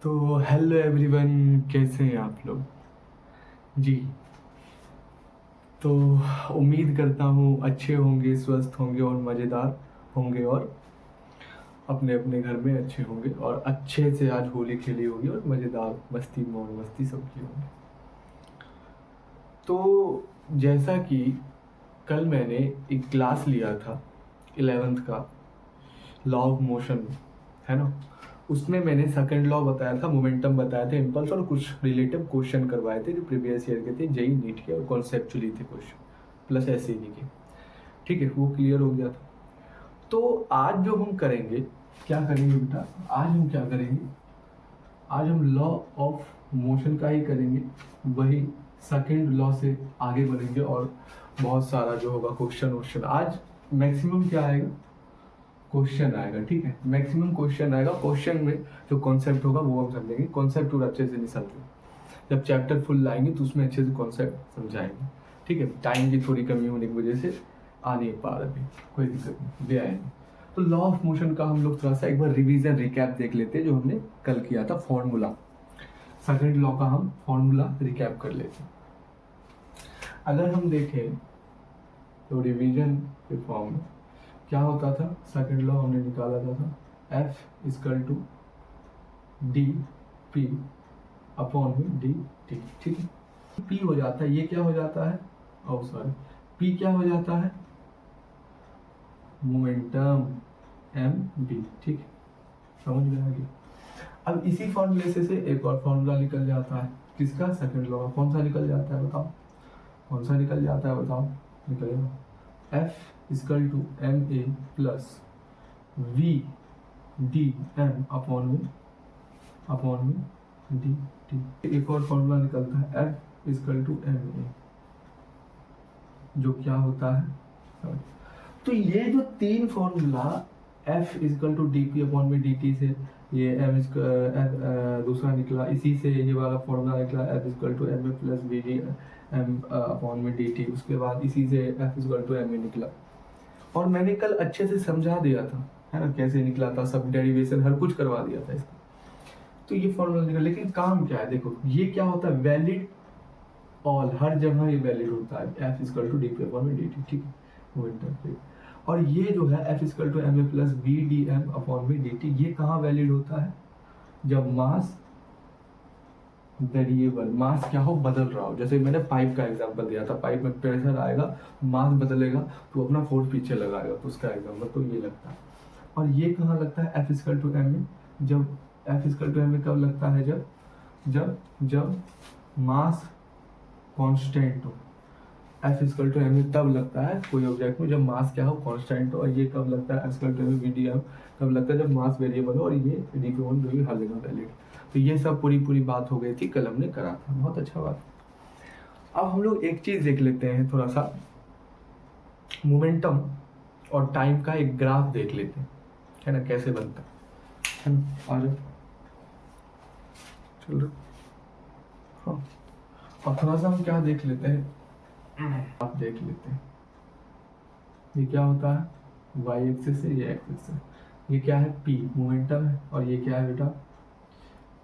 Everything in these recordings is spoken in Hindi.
तो हेलो एवरीवन, कैसे हैं आप लोग जी। तो उम्मीद करता हूँ अच्छे होंगे, स्वस्थ होंगे और मज़ेदार होंगे और अपने अपने घर में अच्छे होंगे और अच्छे से आज होली खेली होगी और मज़ेदार मस्ती मौज मस्ती सब की होगी। तो जैसा कि कल मैंने एक क्लास लिया था 11th का, लॉ ऑफ मोशन, है ना। उसमें मैंने सेकंड लॉ बताया था, मोमेंटम बताया था, इम्पल्स, और कुछ रिलेटिव क्वेश्चन करवाए थे जो प्रीवियस ईयर के थे, जेई नीट के, और कॉन्सेप्चुअली थे क्वेश्चन, प्लस एसएबी के। ठीक है, वो क्लियर हो गया था। तो आज जो हम करेंगे, क्या करेंगे बेटा, आज हम क्या करेंगे, आज हम लॉ ऑफ मोशन का ही करेंगे, वही सेकंड लॉ से आगे बढ़ेंगे और बहुत सारा जो होगा क्वेश्चन आज मैक्सिमम क्या आएगा, क्वेश्चन आएगा। ठीक है, मैक्सिमम क्वेश्चन आएगा। क्वेश्चन में जो कॉन्सेप्ट होगा वो हम समझेंगे, कॉन्सेप्ट पूरा अच्छे से नहीं समझेंगे। जब चैप्टर फुल लाएंगे तो उसमें अच्छे से कॉन्सेप्ट समझाएंगे। ठीक है, टाइम की थोड़ी कमी होने की वजह से आ नहीं पा रहा, अभी कोई दिक्कत नहीं, ले आएंगे। तो लॉ ऑफ मोशन का हम लोग थोड़ा सा एक बार रिवीजन रिकैप देख लेते हैं, जो हमने कल किया था फॉर्मूला। सेकंड लॉ का हम फॉर्मूला रिकैप कर लेते हैं। अगर हम देखें तो रिवीजन के फॉर्म में क्या होता था, सेकंड लॉ हमने निकाला था F equal to D P upon में डी टी। ठीक है, P हो जाता है, ये क्या हो जाता है, P क्या हो जाता है, मोमेंटम एम बी। ठीक है, समझ में आ गया। अब इसी फॉर्मूले से एक और फॉर्मूला निकल जाता है, किसका, सेकंड लॉ का। कौन सा निकल जाता है बताओ, कौन सा निकल जाता है बताओ, निकलेगा F equal to M A plus V D M upon में डी टी। एक और फॉर्मूला निकलता है F equal to M A, जो क्या होता है। तो ये जो तीन formula F equal to D P upon में डी टी से ये एम दूसरा निकला, इसी से ये वाला फॉर्मूला निकला F equal to M A plus V D M upon में डी टी। उसके बाद इसी से F equal to M A निकला, और मैंने कल अच्छे से समझा दिया था, है ना, कैसे निकला था, सब डेरिवेशन हर कुछ करवा दिया था इसका। तो ये फॉर्मूला निकला, लेकिन काम क्या है, देखो ये क्या होता है, वैलिड ऑल, हर जगह ये वैलिड होता है, F equal to D P upon में डी टी। ठीक है, मोमेंटम। और ये जो है F equal to M A plus V D M upon में डी टी, ये कहाँ वैलिड होता है, जब मास वेरिएबल, मास क्या हो, बदल रहा हो। जैसे मैंने पाइप का एग्जांपल दिया था, पाइप में प्रेशर आएगा, मास बदलेगा तो अपना फोर्स पीछे लगाएगा, तो उसका एग्जांपल तो ये लगता है। और ये कहाँ लगता है, F equal to M A, जब F equal to M A कब लगता है, जब मास कांस्टेंट हो। F equal to M A तब लगता है कोई ऑब्जेक्ट में जब मास क्या हो, कांस्टेंट हो। और ये कब लगता है, F equal to M A V D M कब लगता है, जब मास वेरिएबल हो, और ये डी पी वन भी हर जगह वैलिड। तो ये सब पूरी बात हो गई थी, कल हमने करा था, बहुत अच्छा बात। अब हम लोग एक चीज देख लेते हैं, थोड़ा सा मोमेंटम और टाइम का एक ग्राफ देख लेते हैं, है ना, कैसे बनता है ना। आ जाओ, चलो। हाँ, और थोड़ा सा हम क्या देख लेते हैं, आप देख लेते हैं, ये क्या होता है, वाई एक्सिस है, ये एक्स एक्सिस है, ये क्या है, P मोमेंटम है, और ये क्या है बेटा,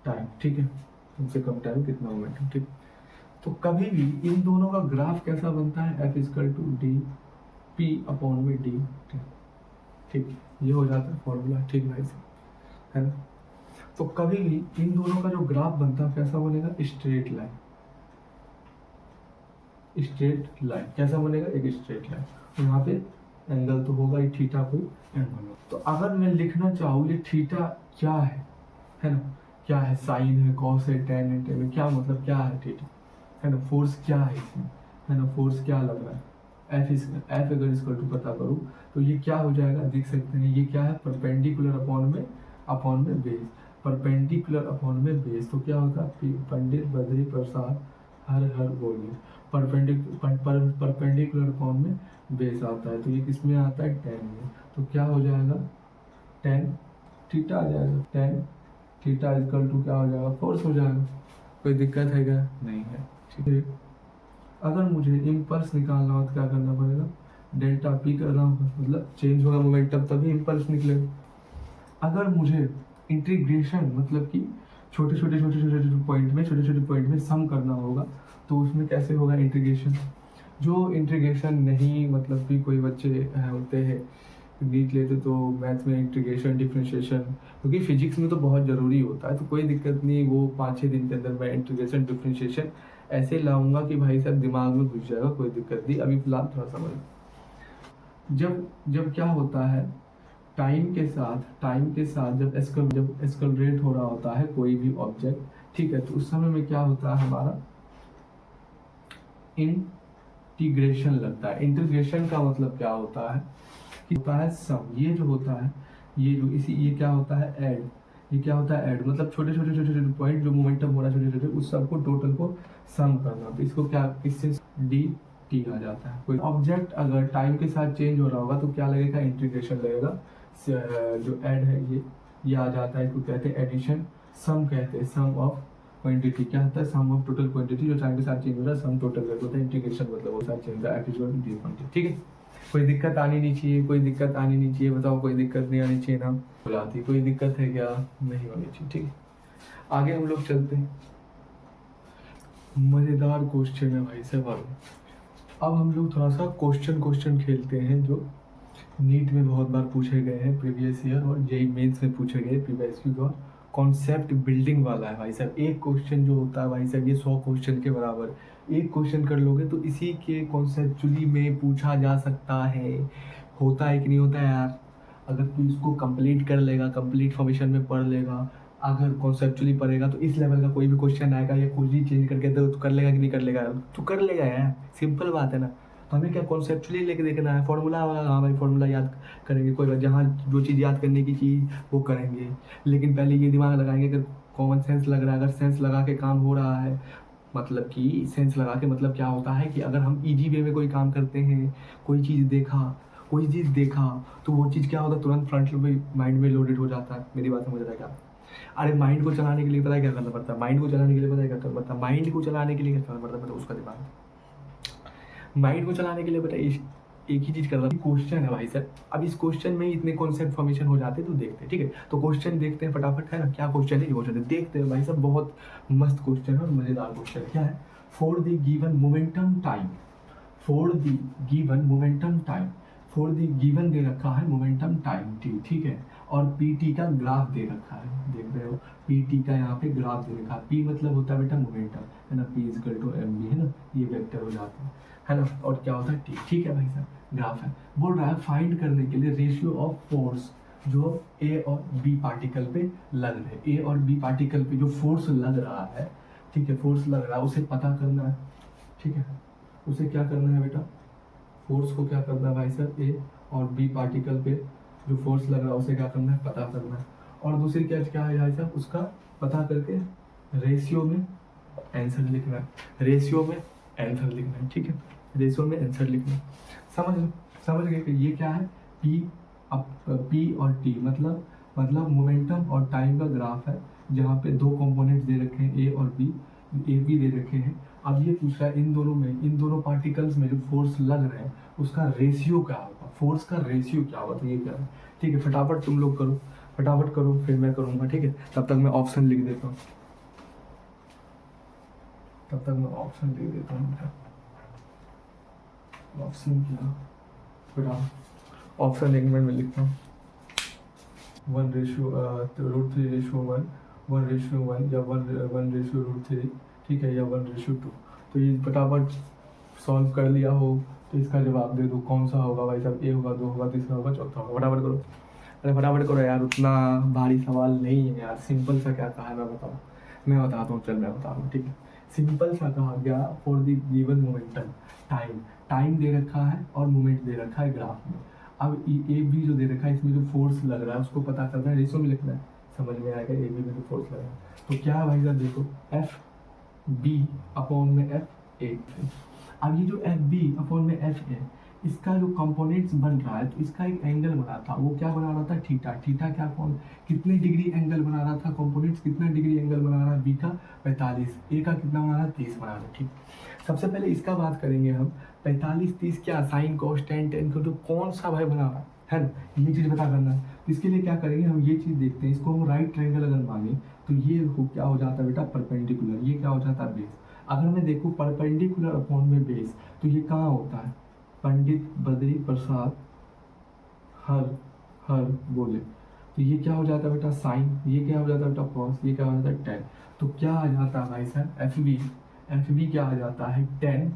टाइम। ठीक है, उनसे कम टाइम कितना मोमेंटम। ठीक, तो कभी भी इन दोनों का ग्राफ कैसा बनता है, F equal to D P upon में डी। ठीक, ये हो जाता है फॉर्मूला। ठीक भाई साहब, है ना। तो कभी भी इन दोनों का जो ग्राफ बनता है कैसा बनेगा, स्ट्रेट लाइन। स्ट्रेट लाइन कैसा बनेगा, एक स्ट्रेट लाइन। यहाँ पे एंगल तो होगा ही, थीटा कोई एंगल हो। तो अगर मैं लिखना चाहूँ ये थीटा क्या है ना, क्या है, साइन है, कॉस है, टेन है, टेन, क्या मतलब क्या है थीटा, है ना। फोर्स क्या है इसमें, है ना, फोर्स क्या लग रहा है, F अगर इसको पता करूँ तो ये क्या हो जाएगा, देख सकते हैं, ये क्या है, परपेंडिकुलर अपॉन में बेस, परपेंडिकुलर अपॉन में बेस। तो क्या होगा, पंडित बद्री प्रसाद हर बोलिए, परपेंडिकुलर अपॉन में बेस आता है, तो ये किस में आता है, टेन में। तो क्या हो जाएगा, टेन थीटा आ जाएगा, टेन थीटा इक्वल टू क्या हो जाएगा, फोर्स हो जाएगा। कोई दिक्कत है क्या, नहीं है। ठीक है, अगर मुझे इम्पल्स निकालना हो तो क्या करना पड़ेगा, डेल्टा पी करना होगा, मतलब चेंज होगा मोमेंटम तभी इम्पल्स निकलेगा। अगर मुझे इंटीग्रेशन मतलब कि छोटे छोटे पॉइंट में सम करना होगा। तो उसमें कैसे होगा इंटीग्रेशन, जो इंटीग्रेशन नहीं मतलब कि कोई बच्चे होते हैं नीट लेते तो मैथ में इंटीग्रेशन डिफरेंशिएशन, क्योंकि फिजिक्स में तो बहुत ज़रूरी होता है, तो कोई दिक्कत नहीं, वो 5-6 दिन के अंदर मैं इंटीग्रेशन डिफरेंशिएशन ऐसे लाऊंगा कि भाई साहब दिमाग में घुस जाएगा, कोई दिक्कत नहीं। अभी फिलहाल थोड़ा समझ, जब जब क्या होता है टाइम के साथ जब एस्केलरेट हो रहा होता है कोई भी ऑब्जेक्ट, ठीक है, तो उस समय में क्या होता है हमारा इंटीग्रेशन लगता है। इंटीग्रेशन का मतलब क्या होता है कि होता है सम, ये जो होता है ये क्या होता है ऐड, ये क्या होता है ऐड, मतलब छोटे छोटे पॉइंट जो मोमेंटम हो रहा है छोटे छोटे उस सबको टोटल को सम करना, तो इसको क्या इससे डी टी आ जाता है। कोई ऑब्जेक्ट अगर टाइम के साथ चेंज हो रहा होगा तो क्या लगेगा इंटीग्रेशन लगेगा। जो ऐड है ये आ जाता है, इसको कहते हैं एडिशन, सम कहते हैं सम ऑफ क्वांटिटी, क्या होता है सम ऑफ टोटल क्वांटिटी जो टाइम के साथ चेंज हो रहा है, सम टोटल करके होता है इंटीग्रेशन, मतलब वो साथ चेंज हो रहा है क्वांटिटी, ठीक है। कोई दिक्कत आनी नहीं चाहिए, कोई दिक्कत आनी नहीं चाहिए, बताओ कोई दिक्कत नहीं आनी चाहिए ना, बुलाती कोई दिक्कत है क्या, नहीं होनी चाहिए, ठीक है। आगे हम लोग चलते हैं, मज़ेदार क्वेश्चन है भाई साहब। अब हम लोग थोड़ा सा क्वेश्चन खेलते हैं जो नीट में बहुत बार पूछे गए हैं प्रीवियस ईयर, और जेई मेंस में पूछे गए प्रीवियस ईयर, और कॉन्सेप्ट बिल्डिंग वाला है भाई साहब। एक क्वेश्चन जो होता है भाई साहब ये 100 क्वेश्चन के बराबर, एक क्वेश्चन कर लोगे तो इसी के कॉन्सेप्चुअली में पूछा जा सकता है, होता है कि नहीं होता है यार। अगर तू इसको कंप्लीट कर लेगा, कंप्लीट फॉर्मेशन में पढ़ लेगा, अगर कॉन्सेप्चुअली पढ़ेगा तो इस लेवल का कोई भी क्वेश्चन आएगा या कुछ भी चेंज करके तो तू कर लेगा कि नहीं कर लेगा, तू कर लेगा यार, सिंपल बात है ना। तो हमें क्या कॉन्सेप्चुअली लेके देखना है, फॉर्मूला वाला, हाँ भाई फॉर्मूला याद करेंगे, कोई बात, जहाँ जो चीज़ याद करने की चीज़ वो करेंगे, लेकिन पहले ये दिमाग लगाएंगे अगर कॉमन सेंस लग रहा है, अगर सेंस लगा के काम हो रहा है, मतलब कि सेंस लगा के मतलब क्या होता है कि अगर हम इजी वे में कोई काम करते हैं, कोई चीज़ देखा तो वो चीज़ क्या होता है तुरंत फ्रंट में माइंड में लोडेड हो जाता है। मेरी बात समझ रहा है क्या? अरे माइंड को चलाने के लिए पता है क्या करना पड़ता है, माइंड को चलाने के लिए पता है क्या करना पड़ता है, माइंड को चलाने के लिए क्या करना पड़ता है, मतलब उसका दिमाग, माइंड को चलाने के लिए बेटा एक ही चीज करना, क्वेश्चन है भाई सर। अब इस क्वेश्चन में ही इतने कॉन्सेप्ट फॉर्मेशन हो जाते हैं, तो देखते हैं, ठीक है। तो क्वेश्चन देखते हैं फटाफट, है ना, क्या क्वेश्चन है, क्वेश्चन है देखते हैं भाई साहब, बहुत मस्त क्वेश्चन है और मजेदार क्वेश्चन क्या है। For the given momentum time, for the given momentum time, for the given दे रखा है मोमेंटम टाइम टी, ठीक है, और पी टी का ग्राफ दे रखा है, देख रहे हो पी टी का यहाँ पे ग्राफ दे रखा है। पी मतलब होता है बेटा मोमेंटम, है ना, P equal to M B, है ना, ये वेक्टर हो जाता है ना, और क्या होता है टी, ठीक है भाई साहब, ग्राफ है। बोल रहा है फाइंड करने के लिए रेशियो ऑफ फोर्स जो ए और बी पार्टिकल पे लग रहे, ए और बी पार्टिकल पे जो फोर्स लग रहा है, ठीक है, फोर्स लग रहा है उसे पता करना है, ठीक है, उसे क्या करना है बेटा, फोर्स को क्या करना है भाई साहब, ए और बी पार्टिकल पे जो फोर्स लग रहा है उसे क्या करना है, पता करना है। और दूसरी क्या है भाई साहब, उसका पता करके रेशियो में आंसर लिखना है, रेशियो में आंसर लिखना है, ठीक है, रेशियो में आंसर लिखना है। समझ गए कि ये क्या है, पी और टी मतलब मोमेंटम और टाइम का ग्राफ है, जहाँ पे दो कंपोनेंट्स दे रखे हैं ए और बी, ए बी दे रखे हैं। अब ये पूछ रहा है इन दोनों पार्टिकल्स में जो फोर्स लग रहे हैं उसका रेशियो क्या होगा, फोर्स का रेशियो क्या होगा, तो ये क्या है, ठीक है। फटाफट तुम लोग करो, फटाफट करो, फिर मैं करूँगा, ठीक है। तब तक मैं ऑप्शन लिख देता हूँ, ऑप्शन क्या, फटाफट ऑप्शन एक मिनट में लिखता हूँ। 1/√3/1, 1/1 या 1/√3, ठीक है, या 1/2। तो ये फटाफट सॉल्व कर लिया हो तो इसका जवाब दे दो, कौन सा होगा भाई साहब, ए होगा, 2 होगा, तीसरा होगा, चौथा होगा, फटाफट करो। अरे फटाफट करो यार, उतना भारी सवाल नहीं है यार, सिंपल सा क्या कहा है मैं बताता हूँ, चल मैं बताता हूँ, ठीक है। सिंपल सा कहा गया for the given momentum time दे रखा है और मोमेंट दे रखा है ग्राफ में। अब ए बी जो दे रखा है इसमें जो फोर्स लग रहा है उसको पता करना है, रेशियो में लिखना है, समझ में आएगा, ए बी में जो फोर्स लग रहा है तो क्या है भाई साहब, देखो एफ बी अपॉन में एफ ए। अब ये जो एफ बी अपॉन में एफ ए, इसका जो कंपोनेंट्स बन रहा है तो इसका एक एंगल बना था, वो क्या बना रहा था, थीटा। थीटा क्या कौन कितने डिग्री एंगल बना रहा था, कंपोनेंट्स कितना डिग्री एंगल बना रहा है, बी का 45, ए का कितना बना रहा है, 30 बना रहा है, ठीक। सबसे पहले इसका बात करेंगे हम, 45 30 क्या, साइन कॉस टेन टेन को, तो कौन सा भाई बना रहा है ना, ये चीज़ पता करना है। इसके लिए क्या करेंगे हम, ये चीज़ देखते हैं, इसको हम राइट ट्रायंगल अगर माने तो ये क्या हो जाता है बेटा, परपेंडिकुलर। ये क्या हो जाता है, बेस। अगर मैं देखूँ परपेंडिकुलर अपॉन में बेस, तो ये कहाँ होता है, पंडित बद्री प्रसाद हर हर बोले, तो ये क्या हो जाता है बेटा, साइन। ये क्या हो जाता है बेटा, कॉस। ये क्या हो जाता है, टेन। तो क्या आ जाता है भाई साहब, एफ बी क्या आ जाता है, टेन।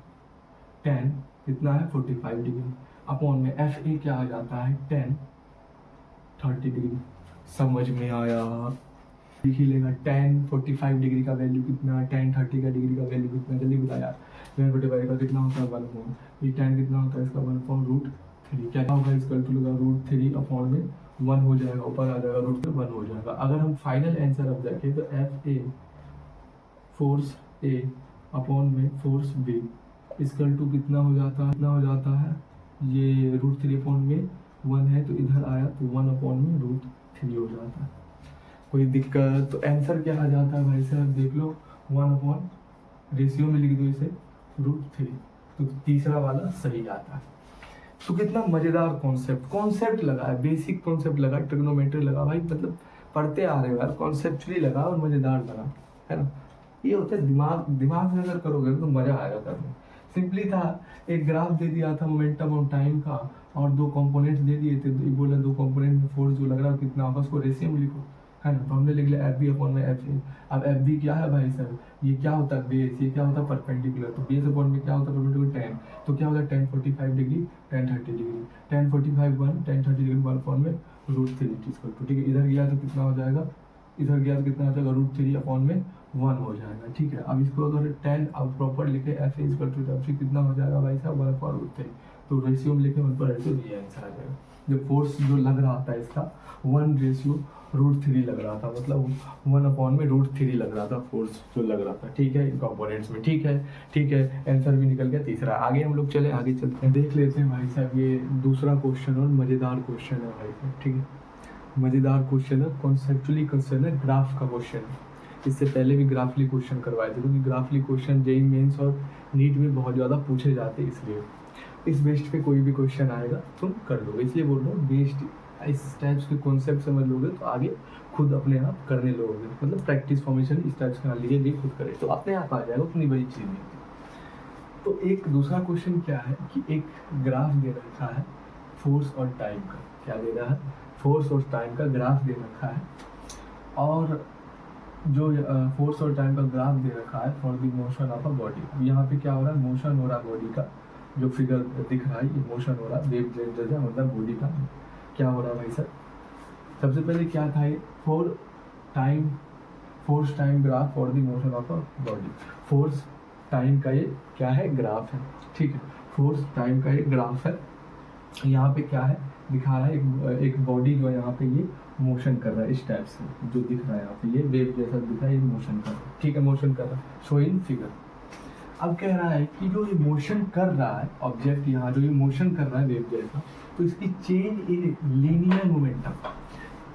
टेन कितना है, 45 डिग्री, अपॉन में एफ ए क्या आ जाता है, टेन 30 डिग्री। समझ में आया, लिख ही लेगा। टेन 45 डिग्री का वैल्यू कितना है, टेन 30 का डिग्री का वैल्यू कितना है, जल्दी बता यार। टेन 45 का कितना होता है, 1/, ये टेन कितना होता है इसका, 1/√3। क्या होगा, इसका टू लगा √3 अपॉन में 1 हो जाएगा, ऊपर आ जाएगा √1 हो जाएगा। अगर हम फाइनल आंसर अब देखें तो F a force A upon में फोर्स बी इसकल टू कितना हो जाता है, कितना हो जाता है, ये √3 अपॉन में 1 है तो इधर आया तो 1 अपॉन में √3 हो जाता है। कोई दिक्कत, तो आंसर क्या आ जाता है भाई साहब, देख लो 1 अपॉन रेशियो में लिख दो इसे √3, तो तीसरा वाला सही आता है। तो कितना मजेदार कॉन्सेप्ट लगा है, बेसिक कॉन्सेप्ट लगा, ट्रिग्नोमेट्री लगा भाई, मतलब पढ़ते आ रहे हो यार, कॉन्सेप्चुअली लगा और मजेदार लगा, है ना। ये होता है दिमाग में अगर करोगे तो मजा आएगा करने। सिंपली था, एक ग्राफ दे दिया था मोमेंटम ऑफ टाइम का, और दो कंपोनेंट्स दे दिए थे, तो बोला दो कंपोनेंट में फोर्स जो लग रहा है कितना होगा, उसको रेशियो में लिखो, है ना। तो हमने लिख लिया एफ बी अपॉन में एफ ए। अब एफ बी क्या है भाई सर, ये क्या होता है, बेस। ये क्या होता है, परपेंडिकुलर। तो बेस अपॉन में क्या होता है, परपेंडिकुलर 10। तो क्या होता है, 10 45 डिग्री 10 30 डिग्री, 10 45 1 10 30 डिग्री 1 अपॉन में √3 ठीक है। इधर गया तो कितना हो जाएगा, इधर गया तो कितना हो जाएगा, √3 अपॉन में 1 हो जाएगा, ठीक है। अब इसको अगर 10 अब प्रॉपर लिखे F A equal to F कितना हो जाएगा भाई साहब, 1/√3। तो रेशियो में लिखे 1/√3, ये आंसर आ जाएगा। जब फोर्स जो लग रहा था इसका 1/√3 लग रहा था, मतलब 1 अपॉन में √3 लग रहा था फोर्स जो लग रहा था, ठीक है, इन कंपोनेंट्स में, ठीक है। आंसर भी निकल गया तीसरा। आगे हम लोग चले, आगे चलते हैं, देख लेते हैं भाई साहब। ये दूसरा क्वेश्चन और मज़ेदार क्वेश्चन है भाई साहब, ठीक है, मज़ेदार क्वेश्चन है, कॉन्सेप्चुअली क्वेश्चन है, ग्राफ का क्वेश्चन है। इससे पहले भी ग्राफली क्वेश्चन करवाए थे, क्योंकि ग्राफली क्वेश्चन जेईई मेंस और नीट में बहुत ज़्यादा पूछे जाते हैं, इसलिए इस बेस्ड पे कोई भी क्वेश्चन आएगा तुम कर लोगे, इसलिए बोल रहा हूँ। बेस्ड इस टाइप्स के कॉन्सेप्ट समझ लोगे तो आगे खुद अपने आप करने लोगे, मतलब प्रैक्टिस फॉर्मेशन इस टाइप्स का लीजिए, भी खुद करे तो अपने आप आ जाएगा, उतनी बड़ी चीज़ नहीं। तो एक दूसरा क्वेश्चन क्या है कि एक ग्राफ दे रखा है फोर्स और टाइम का, क्या दे रहा है, फोर्स और टाइम का ग्राफ दे रखा है, और जो फोर्स और टाइम का ग्राफ दे रखा है for the motion of a body. यहाँ पे क्या हो रहा है, मोशन हो रहा है बॉडी का, जो फिगर दिख रहा है ये मोशन हो रहा है, वेव जनरेशन मतलब बॉडी का क्या हो रहा है भाई सर। सबसे पहले क्या था, ये force time graph for the motion of a body. Force time का ये क्या है, ग्राफ है, ठीक है। फोर्स टाइम का ये ग्राफ है। यहाँ पे क्या है, दिखा रहा है एक बॉडी जो है यहाँ पे ये मोशन कर रहा है, इस टाइप से जो दिख रहा है यहाँ पे ये वेव जैसा दिख रहा है, ये मोशन कर रहा है, ठीक है, मोशन कर रहा है, शो इन फिगर। अब कह रहा है कि जो ये मोशन कर रहा है ऑब्जेक्ट, यहाँ जो ये मोशन कर रहा है वेव जैसा, तो इसकी चेंज इन लीनियर मोमेंटम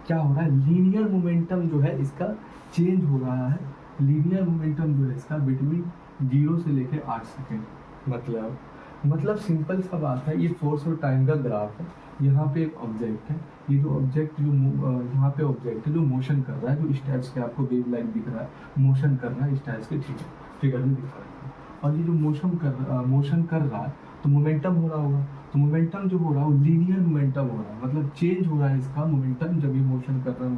क्या हो रहा है, लीनियर मोमेंटम जो है इसका चेंज हो रहा है। लीनियर मोमेंटम जो है इसका बिटवीन 0 से लेकर 8 सेकेंड। मतलब सिंपल सा बात है, ये फोर्स और टाइम का ग्राफ है। यहाँ पे एक ऑब्जेक्ट है, ये जो ऑब्जेक्ट जो यहाँ पे ऑब्जेक्ट है जो मोशन कर रहा है, जो इस टाइप से आपको वेव लाइक दिख रहा है, मोशन कर रहा है इस टाइप से, ठीक है, फिगर में दिख रहा है। और ये जो मोशन कर रहा है तो मोमेंटम हो रहा होगा, तो मोमेंटम जो हो रहा है वो लीनियर मोमेंटम हो रहा है, मतलब चेंज हो रहा है इसका मोमेंटम। जब ये मोशन कर रहा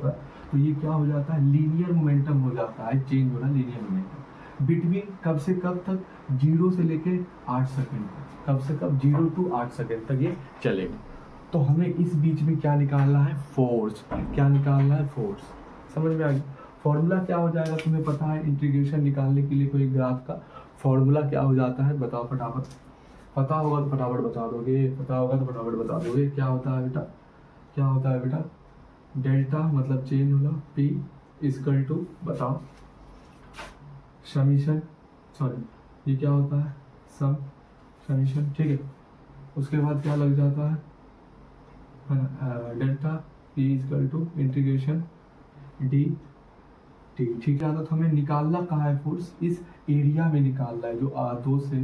है तो ये क्या हो जाता है, लीनियर मोमेंटम हो जाता है, चेंज हो रहा है लीनियर मोमेंटम। बिटवीन कब से कब तक, 0 से लेके 8 सेकेंड तक, कब से कब 0 to 8 सेकेंड तक ये चलेगा। तो हमें इस बीच में क्या निकालना है, फोर्स। क्या निकालना है, फोर्स। समझ में आ गया। फॉर्मूला क्या हो जाएगा, तुम्हें पता है, इंटीग्रेशन निकालने के लिए कोई ग्राफ का फॉर्मूला क्या हो जाता है, बताओ फटाफट। पता होगा तो फटाफट बता दोगे, पता होगा तो फटाफट बता दोगे। क्या होता है बेटा, क्या होता है बेटा, डेल्टा मतलब चेंज होना, पी इक्वल टू बताओ समीशन, सॉरी ये क्या होता है, सम समीशन, ठीक है। उसके बाद क्या लग जाता है delta P equal to integration D T, ठीक है। तो हमें निकालना कहाँ है, फोर्स इस एरिया में निकालना है, जो 2 से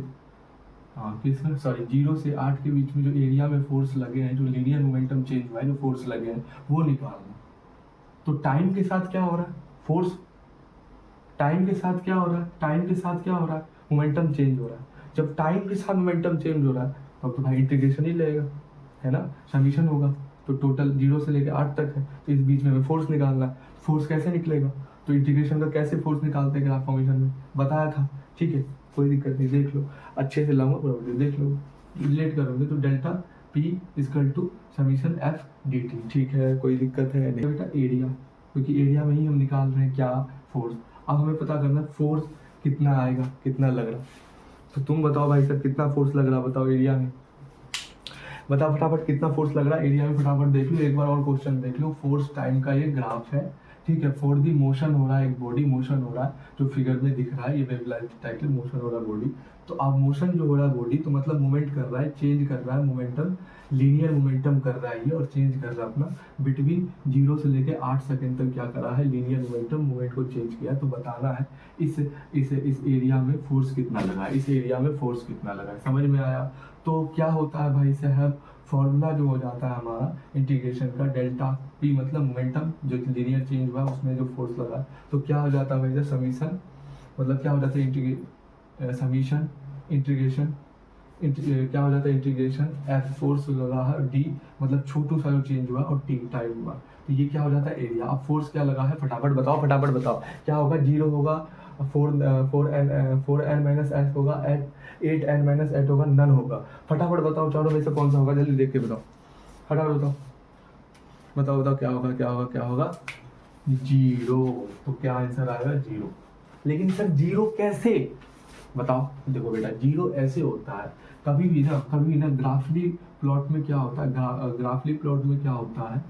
किसका, सॉरी 0 से 8 के बीच में जो एरिया में फोर्स लगे हैं, जो लीनियर मोमेंटम चेंज हुआ है, जो फोर्स लगे हैं वो निकालना। तो टाइम के साथ क्या हो रहा है, फोर्स टाइम के साथ क्या हो रहा है, टाइम के साथ क्या हो रहा है, मोमेंटम चेंज हो रहा है। जब टाइम के साथ मोमेंटम चेंज हो रहा है तब तो भाई इंटीग्रेशन ही लेगा, है ना, समीशन होगा। तो टोटल 0 से लेकर 8 तक है, तो इस बीच में हमें फोर्स निकालना है। फोर्स कैसे निकलेगा, तो इंटीग्रेशन का कैसे फोर्स निकालते हैं ग्राफ फॉर्मेशन में बताया था, ठीक है, कोई दिक्कत नहीं, देख लो अच्छे से लाऊंगा प्रॉब्लम, देख लो रिलेट करोगे तो delta P equal to summation F D T, ठीक है, कोई दिक्कत है नहीं। बेटा एरिया, क्योंकि एरिया में ही हम निकाल रहे हैं क्या, फोर्स। अब हमें पता करना फोर्स कितना आएगा, कितना लग रहा। तो तुम बताओ भाई साहब कितना फोर्स लग रहा, बताओ एरिया में, बताओ फटाफट कितना फोर्स लग रहा है एरिया में, फटाफट देख लो, एक बार और क्वेश्चन देख लो। फोर्स टाइम का ये ग्राफ है, ठीक है, फॉर दी मोशन हो रहा है, एक बॉडी मोशन हो रहा है जो फिगर में दिख रहा है, ये वेवलेंथ टाइप मोशन हो रहा है बॉडी। तो अब मोशन जो हो रहा है बॉडी, तो मतलब मूवमेंट कर रहा है, चेंज कर रहा है मोमेंटम, लीनियर मोमेंटम कर रहा है ये, और चेंज कर रहा है अपना बिटवीन 0 से लेके 8 सेकंड तक क्या कर रहा है, लीनियर मोमेंटम मूवमेंट को चेंज किया। तो बताना है इस एरिया में फोर्स कितना लगा है, इस एरिया में फोर्स कितना लगा है, समझ में आया। तो क्या होता है भाई साहब, फॉर्मूला जो हो जाता है हमारा इंटीग्रेशन का, डेल्टा पी मतलब मोमेंटम जो लीनियर चेंज हुआ उसमें जो फोर्स लगा, तो क्या हो जाता है भाई साहब समीशन, मतलब क्या हो जाता है समीशन इंटीग्रेशन क्या हो जाता है इंटीग्रेशन एफ फोर्स लगा है, डी मतलब छोटू सा जो चेंज हुआ, और टी टाइम हुआ, तो ये क्या हो जाता है एरिया। अब फोर्स क्या लगा है, फटाफट बताओ, फटाफट बताओ क्या होगा, 0 होगा, 4n माइनस एस होगा, 8n माइनस 8 होगा, नन होगा। फटाफट बताओ चारों में से कौन सा होगा, जल्दी देख के बताओ, फटाफट बताओ, बताओ बताओ क्या होगा, क्या होगा, क्या होगा, 0। तो क्या आंसर आएगा 0। लेकिन सर 0 कैसे, बताओ। देखो बेटा 0 ऐसे होता है, कभी ना ग्राफली प्लॉट में क्या होता है, ग्राफली प्लॉट में क्या होता है,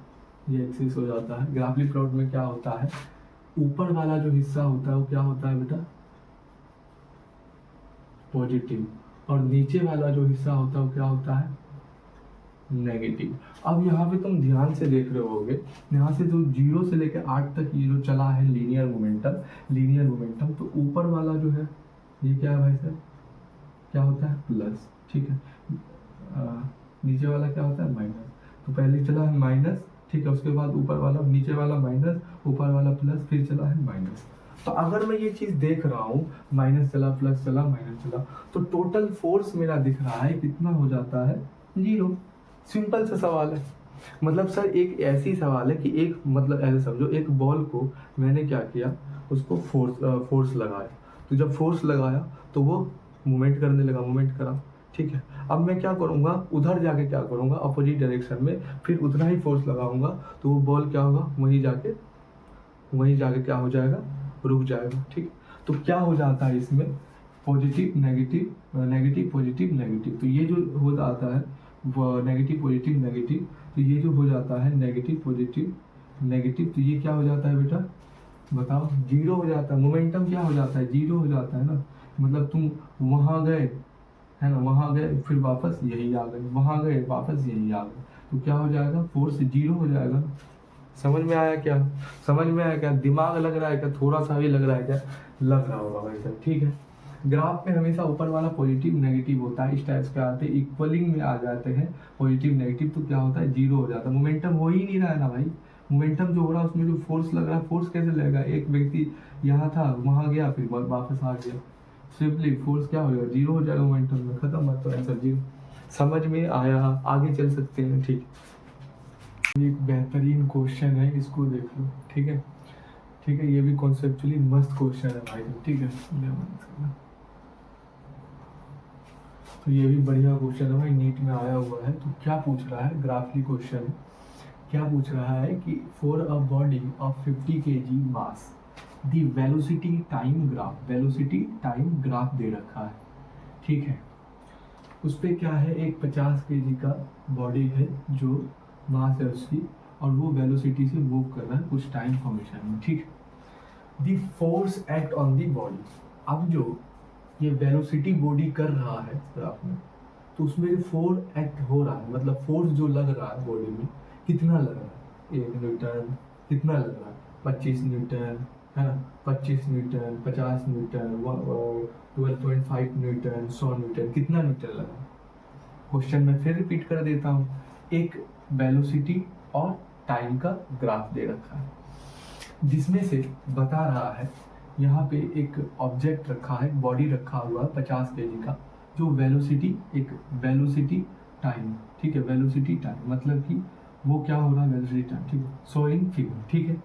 ये एक्सिस हो जाता है। ग्राफली प्लॉट में क्या होता है, ऊपर वाला जो हिस्सा होता है वो क्या होता है बेटा, पॉजिटिव, और नीचे वाला जो हिस्सा होता है वो क्या होता है, नेगेटिव। अब यहाँ पे तुम ध्यान से देख रहे होगे, यहाँ से जो 0 से लेकर 8 तक ये जो चला है लीनियर मोमेंटम, तो ऊपर वाला जो है ये क्या है भाई साहब, क्या होता है प्लस, ठीक है, नीचे वाला क्या होता है माइनस। तो पहले चला है माइनस, ठीक है, उसके बाद ऊपर वाला, नीचे वाला माइनस, ऊपर वाला प्लस, फिर चला है माइनस। तो अगर मैं ये चीज देख रहा हूँ, माइनस चला, प्लस चला, माइनस चला, तो टोटल फोर्स मेरा दिख रहा है कितना हो जाता है, 0। सिंपल सा सवाल है, मतलब सर एक ऐसी सवाल है कि एक मतलब ऐसे समझो, एक बॉल को मैंने क्या किया, उसको फोर्स लगाया, तो जब फोर्स लगाया तो वो मूवमेंट करने लगा, मूवमेंट करा, ठीक है। अब मैं क्या करूँगा, उधर जाके क्या करूँगा, अपोजिट डायरेक्शन में फिर उतना ही फोर्स लगाऊंगा, तो वो बॉल क्या होगा, वहीं जाके क्या हो जाएगा, रुक जाएगा, ठीक। तो क्या हो जाता है इसमें, positive negative, negative positive negative, तो ये जो हो जाता है वो नेगेटिव पॉजिटिव नेगेटिव, तो ये जो हो जाता है नेगेटिव पॉजिटिव नेगेटिव, तो ये क्या हो जाता है बेटा, बताओ, 0 हो जाता है। मोमेंटम क्या हो जाता है, 0 हो जाता है ना, मतलब तुम वहाँ गए, है ना, वहाँ गए फिर वापस यही आ गए, वहाँ गए वापस यही आ गए, तो क्या हो जाएगा, फोर्स 0 हो जाएगा। समझ में आया क्या, समझ में आया क्या, दिमाग लग रहा है क्या, थोड़ा सा भी लग रहा है क्या, लग रहा होगा भाई साहब, ठीक है। ग्राफ में हमेशा ऊपर वाला पॉजिटिव नेगेटिव होता है, इस टाइप के आते हैं, इक्वलिंग में आ जाते हैं पॉजिटिव नेगेटिव, तो क्या होता है 0 हो जाता है। मोमेंटम हो ही नहीं रहा है ना भाई, मोमेंटम जो हो रहा है उसमें जो फोर्स लग रहा है, फोर्स कैसे लगेगा, एक व्यक्ति यहाँ था, वहाँ गया, फिर वापस आ गया, सिंपली फोर्स क्या हो जाएगा, 0 हो जाएगा मोमेंटम में, खत्म बात। तो आंसर 0। समझ में आया, आगे चल सकते हैं, ठीक। एक बेहतरीन क्वेश्चन है, इसको देख लो, ठीक है, ठीक है, ये भी कॉन्सेप्चुअली मस्त क्वेश्चन है भाई, ठीक है। तो ये भी बढ़िया क्वेश्चन है भाई, नीट में आया हुआ है। तो क्या पूछ रहा है, ग्राफली क्वेश्चन है, क्या पूछ रहा है कि for a body of 50 kg mass the velocity time graph दे रखा है, ठीक है। उस पर क्या है, एक 50 kg का बॉडी है जो मास है उसकी, और वो वेलोसिटी से मूव कर रहा है कुछ टाइम फॉर्मेशन में, ठीक है। The force act on the body, अब जो ये वेलोसिटी बॉडी कर रहा है ग्राफ में, तो उसमें जो फोर्स एक्ट हो रहा है, मतलब फोर्स जो लग रहा है बॉडी में, कितना लग रहा है, 1 न्यूटन, कितना लग रहा है, 25 न्यूटन, है ना, 25 न्यूटन, 50 न्यूटन, 12.5 न्यूटन, 100 न्यूटन, कितना न्यूटन लग रहा है। क्वेश्चन में फिर रिपीट कर देता हूँ, एक वेलोसिटी और टाइम का ग्राफ दे रखा है। जिसमें से बता रहा है यहाँ पे एक ऑब्जेक्ट रखा है, बॉडी रखा हुआ है 50 kg का, जो वेलोसिटी, एक वेलोसिटी टाइम, ठीक है, वेलोसिटी टाइम मतलब कि वो क्या हो रहा है, वेलोसिटी टाइम, ठीक है, सो इन फिगर, ठीक है।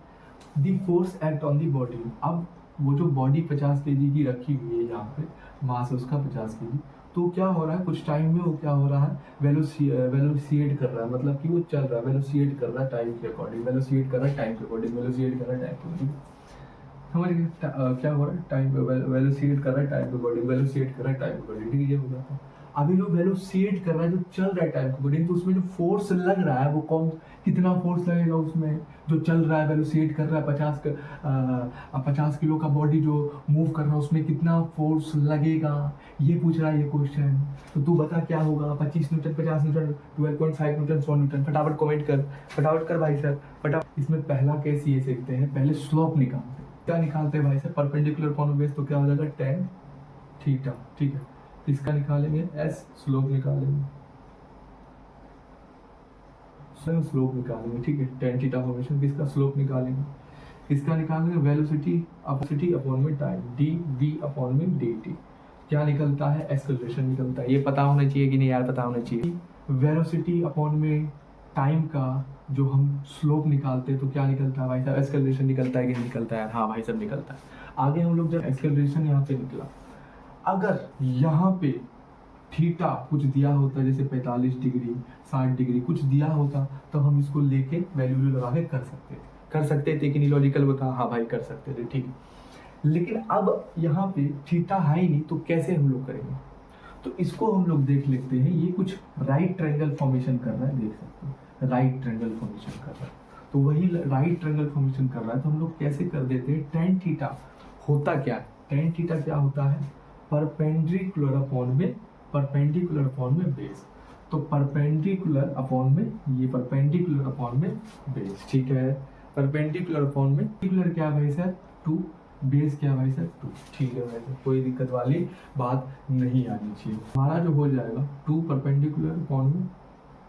The force act on the body, अब वो जो बॉडी 50 kg की रखी हुई है यहाँ पे, मास उसका 50 kg, तो क्या हो रहा है कुछ टाइम में, वो क्या हो रहा है, वेलोसिएट कर रहा है, मतलब कि वो चल रहा है, वेलोसिएट कर रहा है टाइम के अकॉर्डिंग, वेलोसिएट कर रहा है टाइम के अकॉर्डिंग, वेलोसिएट कर रहा है टाइम के अकॉर्डिंग, समझ गए? क्या हो रहा है, टाइम वेलोसिएट कर रहा है टाइम के अकॉर्डिंग, वेलोसिएट कर रहा है टाइम के अकॉर्डिंग, ठीक है, ये हो जाता है। अभी जो वेलोसिएट कर रहा है, जो चल रहा है टाइम के अकॉर्डिंग, तो उसमें जो फोर्स लग रहा है वो कौन, कितना फोर्स लगेगा उसमें, जो चल रहा है, वेलोसिएट कर रहा है 50 किलो का बॉडी जो मूव कर रहा है, उसमें कितना फोर्स लगेगा, ये पूछ रहा है ये क्वेश्चन। तो तू बता क्या होगा, 25 न्यूटन, 50 न्यूटन, 12.5 न्यूटन, 100 न्यूटन, फटाफट कमेंट कर, फटाफट कर भाई सर, फटाफट। इसमें पहला केस ये सीखते हैं, पहले स्लोप निकालते हैं। क्या निकालते हैं भाई सर, परपेंडिकुलर अपॉन बेस, तो क्या हो जाएगा tan थीटा, ठीक है। इसका निकालेंगे s, स्लोप निकालेंगे, स्लोप निकालेंगे, ठीक है, tan थीटा फॉर्मेशन, किसका स्लोप निकालेंगे, इसका निकालेंगे वेलोसिटी अपॉन में टाइम, डी वी अपॉन में डी टी, क्या निकलता है, एक्सेलरेशन निकलता है। ये पता होना चाहिए कि नहीं यार, पता होना चाहिए। वेलोसिटी अपॉन में टाइम का जो हम स्लोप निकालते हैं तो क्या निकलता है भाई साहब, एक्सेलरेशन निकलता है कि नहीं निकलता है, हाँ भाई साहब निकलता है। आगे हम लोग जब एक्सेलरेशन यहाँ पे निकला, अगर यहाँ पे थीटा कुछ दिया होता, जैसे 45 डिग्री, 60 डिग्री कुछ दिया होता, तो हम इसको लेके वैल्यू लगा के कर सकते थे कि नहीं, लॉजिकल बता, हाँ भाई कर सकते थे, ठीक है। लेकिन अब यहाँ पे थीटा है ही नहीं, तो कैसे हम लोग करेंगे, तो इसको हम लोग देख लेते हैं। ये कुछ राइट ट्रायंगल फॉर्मेशन कर रहा है, देख सकते हैं राइट ट्रायंगल फॉर्मेशन कर रहा है, तो वही राइट ट्रायंगल फॉर्मेशन कर रहा है, तो हम लोग कैसे कर देते हैं, tan थीटा होता क्या है, tan थीटा क्या होता है, परपेंडिकुलर अपॉन में बेस, तो परपेंडिकुलर अपॉन में, ये परपेंडिकुलर अपॉन में बेस, ठीक है, परपेंडिकुलर अपॉन में, परपेंडिकुलर क्या है भाई सर 2, बेस क्या है भाई सर 2, ठीक है भाई सर, कोई दिक्कत वाली बात नहीं आनी चाहिए। हमारा जो हो जाएगा 2 परपेंडिकुलर अपॉन में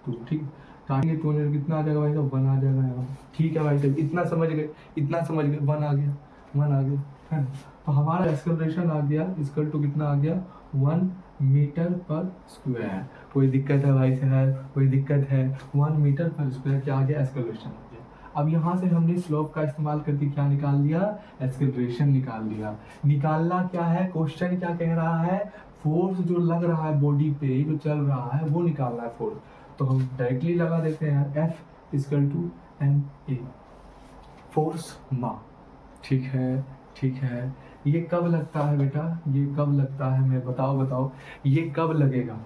2, ठीक है, काटेंगे 2 कितना आ जाएगा भाई साहब, 1 आ जाएगा यहाँ, ठीक है भाई साहब, इतना समझ गए, 1 आ गया, 1 आ गया, है ना। तो हमारा एक्सेलरेशन आ गया इक्वल टू कितना आ गया, 1 मीटर पर स्क्वायर। कोई दिक्कत है भाई साहब, कोई दिक्कत है, 1 मीटर पर स्क्वायर क्या आ गया, एक्सेलरेशन आ गया। अब यहाँ से हमने स्लोप का इस्तेमाल करके क्या निकाल लिया, एक्सेलरेशन निकाल लिया। निकालना क्या है, क्वेश्चन क्या कह रहा है, फोर्स जो लग रहा है बॉडी पे, जो चल रहा है वो निकालना है फोर्स, तो हम डायरेक्टली लगा देते हैं F equal to ma, force मा, ठीक है, ठीक है। ये कब लगता है बेटा, ये कब लगता है, मैं बताओ, ये कब लगेगा,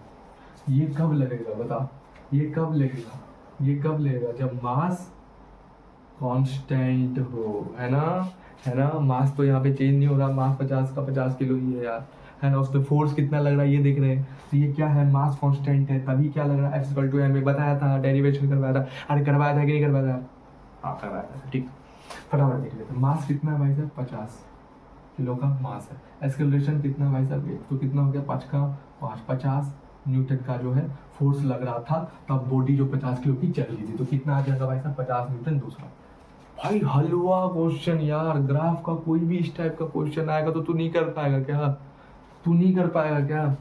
ये कब लगेगा बताओ, ये कब लगेगा, ये कब लगेगा, जब मास कांस्टेंट हो, है ना, मास तो यहाँ पे चेंज नहीं हो रहा, मास 50 का 50 किलो ही है यार, है ना, उस पर फोर्स कितना लग रहा है ये देख रहे हैं, तो ये क्या है, मास कांस्टेंट है, तभी क्या लग रहा है, F इक्वल टू ma, बताया था, डेरिवेशन करवाया था, अरे करवाया था कि नहीं करवाया था, हाँ करवाया था, ठीक, फटाफट देख लेते हैं। मास कितना है भाई साहब, 50 किलो का मास है, एक्सेलरेशन कितना भाई साहब, तो कितना हो गया, 5 का 5, 50 न्यूटन का जो है फोर्स लग रहा था, तब बॉडी जो 50 किलो की चल रही थी, तो कितना आ जाएगा भाई साहब, 50 न्यूटन दूसरा। भाई हलवा क्वेश्चन यार, ग्राफ का कोई भी इस टाइप का क्वेश्चन आएगा तो तू नहीं कर पाएगा क्या, तू नहीं कर पाएगा क्या,